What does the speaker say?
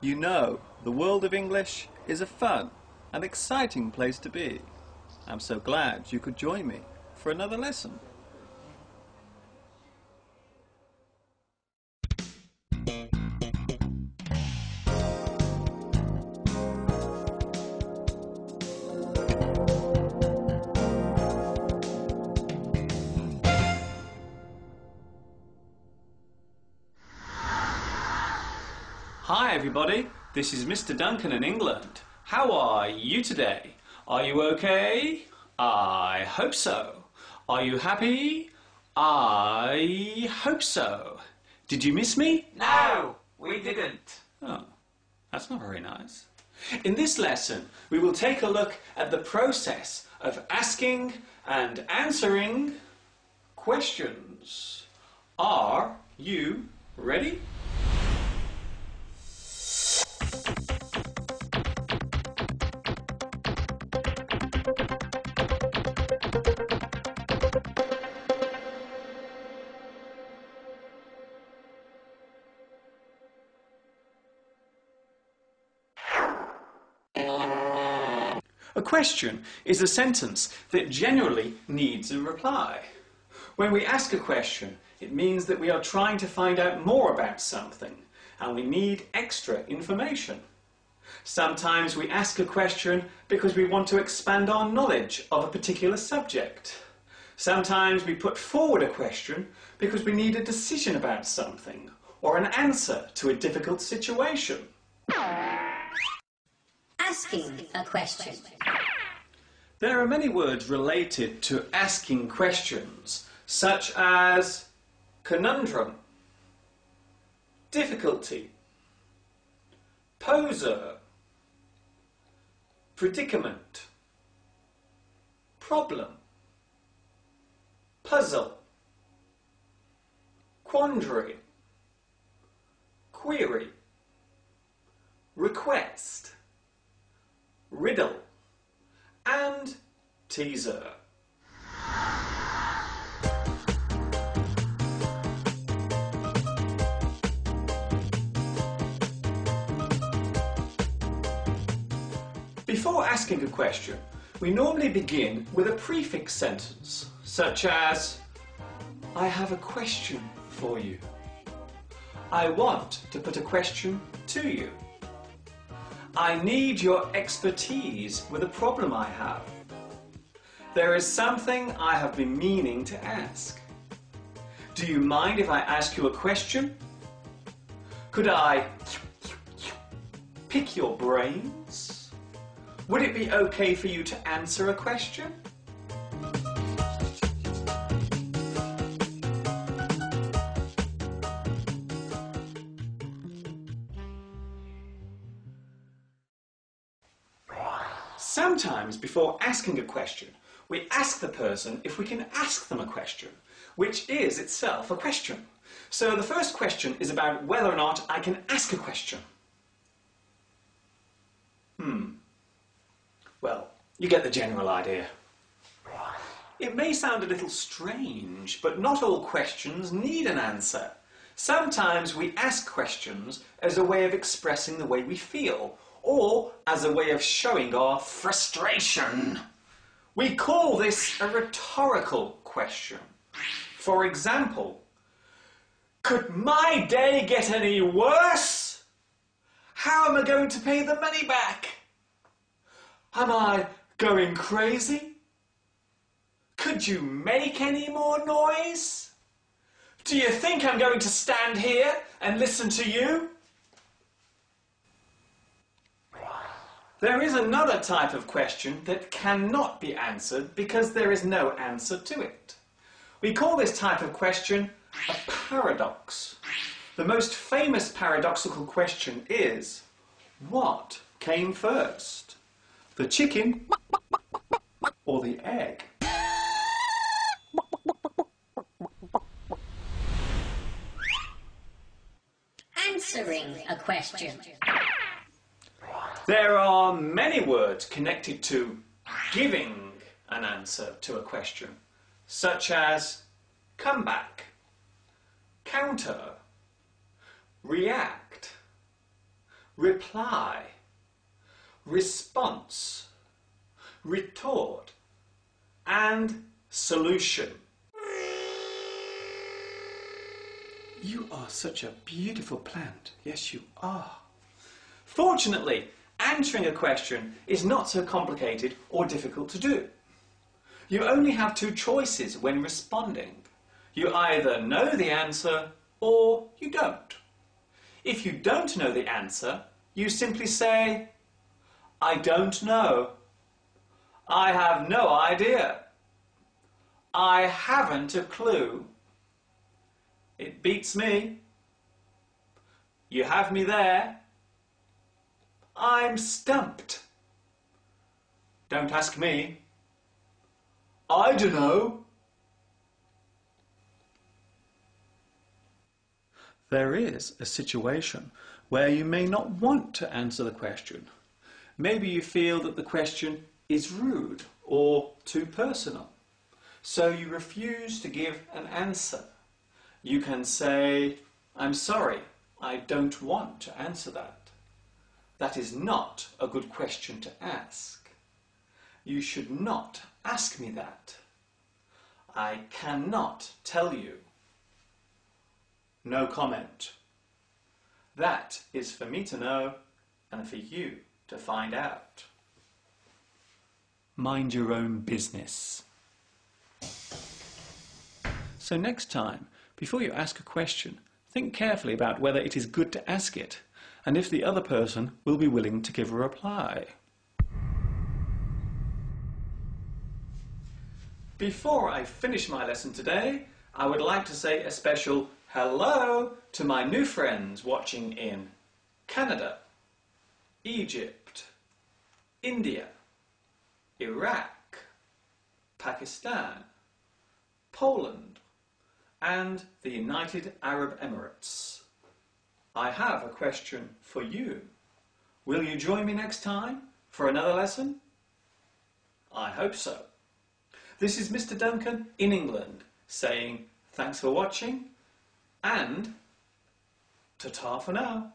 You know, the world of English is a fun and exciting place to be. I'm so glad you could join me for another lesson. Hi everybody, this is Mr. Duncan in England. How are you today? Are you okay? I hope so. Are you happy? I hope so. Did you miss me? No, we didn't. Oh, that's not very nice. In this lesson, we will take a look at the process of asking and answering questions. Are you ready? A question is a sentence that generally needs a reply. When we ask a question, it means that we are trying to find out more about something and we need extra information. Sometimes we ask a question because we want to expand our knowledge of a particular subject. Sometimes we put forward a question because we need a decision about something or an answer to a difficult situation. Asking a question. There are many words related to asking questions, such as conundrum, difficulty, poser, predicament, problem, puzzle, quandary, query, request, riddle, and teaser. Before asking a question, we normally begin with a prefix sentence, such as, I have a question for you. I want to put a question to you. I need your expertise with a problem I have. There is something I have been meaning to ask. Do you mind if I ask you a question? Could I pick your brains? Would it be okay for you to answer a question? Sometimes before asking a question, we ask the person if we can ask them a question, which is itself a question. So the first question is about whether or not I can ask a question. Well, you get the general idea. It may sound a little strange, but not all questions need an answer. Sometimes we ask questions as a way of expressing the way we feel, or as a way of showing our frustration. We call this a rhetorical question. For example, could my day get any worse? How am I going to pay the money back? Am I going crazy? Could you make any more noise? Do you think I'm going to stand here and listen to you? There is another type of question that cannot be answered because there is no answer to it. We call this type of question a paradox. The most famous paradoxical question is, what came first? The chicken or the egg? Answering a question. There are many words connected to giving an answer to a question, such as comeback, counter, react, reply, response, retort, and solution. You are such a beautiful plant. Yes, you are. Fortunately, answering a question is not so complicated or difficult to do. You only have two choices when responding. You either know the answer or you don't. If you don't know the answer, you simply say, I don't know. I have no idea. I haven't a clue. It beats me. You have me there. I'm stumped. Don't ask me. I dunno. There is a situation where you may not want to answer the question. Maybe you feel that the question is rude or too personal, so you refuse to give an answer. You can say, I'm sorry, I don't want to answer that. That is not a good question to ask. You should not ask me that. I cannot tell you. No comment. That is for me to know and for you to find out. Mind your own business. So next time, before you ask a question, think carefully about whether it is good to ask it and if the other person will be willing to give a reply. Before I finish my lesson today, I would like to say a special hello to my new friends watching in Canada, Egypt, India, Iraq, Pakistan, Poland, and the United Arab Emirates. I have a question for you. Will you join me next time for another lesson? I hope so. This is Mr. Duncan in England saying thanks for watching and ta-ta for now.